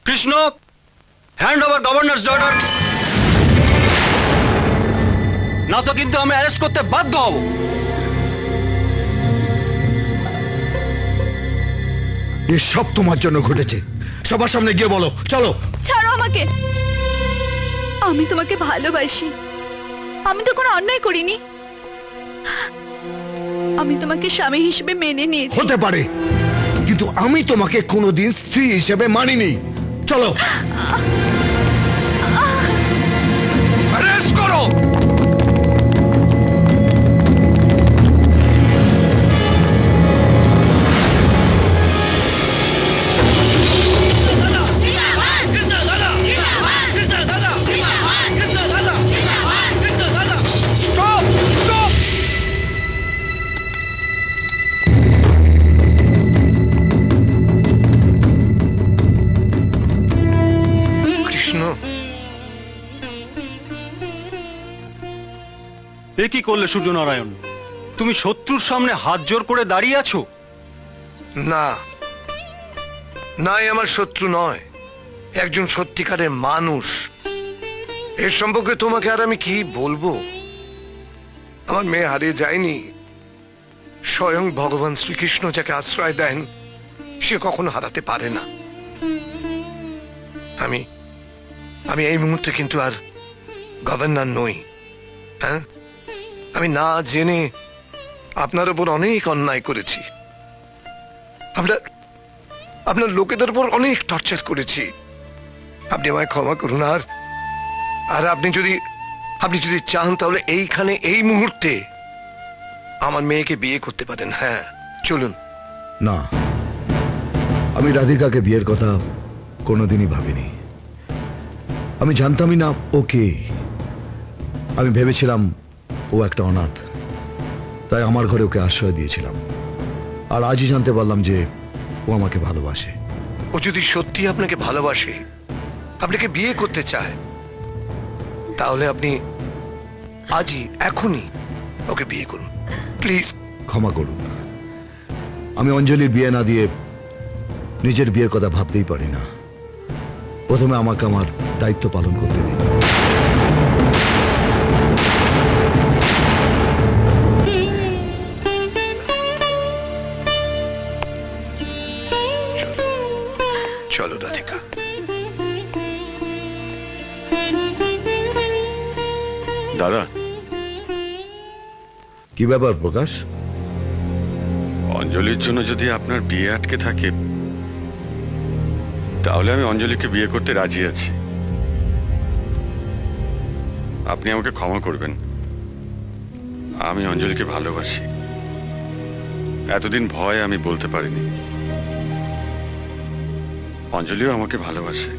Krishna, hand over governors order, না তো কিন্তু আমি অ্যারেস্ট করতে বাধ্য হব। এসব তোমার জন্য ঘটেছে, সবার সামনে গিয়ে বলো। চলো। ছাড়ো আমাকে, আমি তোমাকে ভালোবাসি। আমি তো কোনো অন্যায় করিনি। আমি তোমাকে স্বামী হিসেবে মেনে নিয়েছি। হতে পারে, কিন্তু আমি তোমাকে কোনোদিন স্ত্রী হিসেবে মানিনি। চলো। অ্যারেস্ট করো। Stop! Stop! কৃষ্ণ, এ কি করলে সূর্যনারায়ণ? তুমি শত্রুর সামনে হাত জোর করে দাঁড়িয়ে আছো? না না, এ আমার শত্রু নয়, একজন সত্যিকারের মানুষ। এর সম্পর্কে তোমাকে আর আমি কি বলবো? আমার মেয়ে হারিয়ে যায়নি। স্বয়ং ভগবান শ্রীকৃষ্ণ যাকে আশ্রয় দেন, সে কখনো হারাতে পারে না। আমি আমি এই মুহূর্তে কিন্তু আর গভর্নর নই। হ্যাঁ, আমি না জেনে আপনার উপর অনেক অন্যায় করেছি। আপনার লোকেদের উপর অনেক টর্চার করেছি। আপনি আমায় ক্ষমা করুন। আর আপনি যদি চান তাহলে এইখানে এই মুহূর্তে আমার মেয়েকে বিয়ে করতে পারেন। হ্যাঁ, চলুন। না, আমি রাধিকাকে বিয়ের কথা কোনোদিনই ভাবিনি। আমি জানতামই না ওকে। আমি ভেবেছিলাম ও একটা অনাথ, তাই আমার ঘরে ওকে আশ্রয় দিয়েছিলাম। আর আজই জানতে পারলাম যে ও আমাকে ভালোবাসে। ও যদি সত্যি আপনাকে ভালোবাসে, আপনাকে বিয়ে করতে চায়, তাহলে আপনি আজই এখনই ওকে বিয়ে করুন, প্লিজ। ক্ষমা করুন, আমি অঞ্জলির বিয়ে না দিয়ে নিজের বিয়ের কথা ভাবতেই পারি না। প্রথমে আমাকে আমার দায়িত্ব পালন করতে দিন। চলো রাধিকা। দাদা, কি ব্যাপার প্রকাশ? অঞ্জলির জন্য যদি আপনার বিয়ে আটকে থাকে, তাহলে আমি অঞ্জলিকে বিয়ে করতে রাজি আছি। আপনি আমাকে ক্ষমা করবেন। আমি অঞ্জলিকে ভালোবাসি। এতদিন ভয় আমি বলতে পারিনি। অঞ্জলিও আমাকে ভালোবাসে।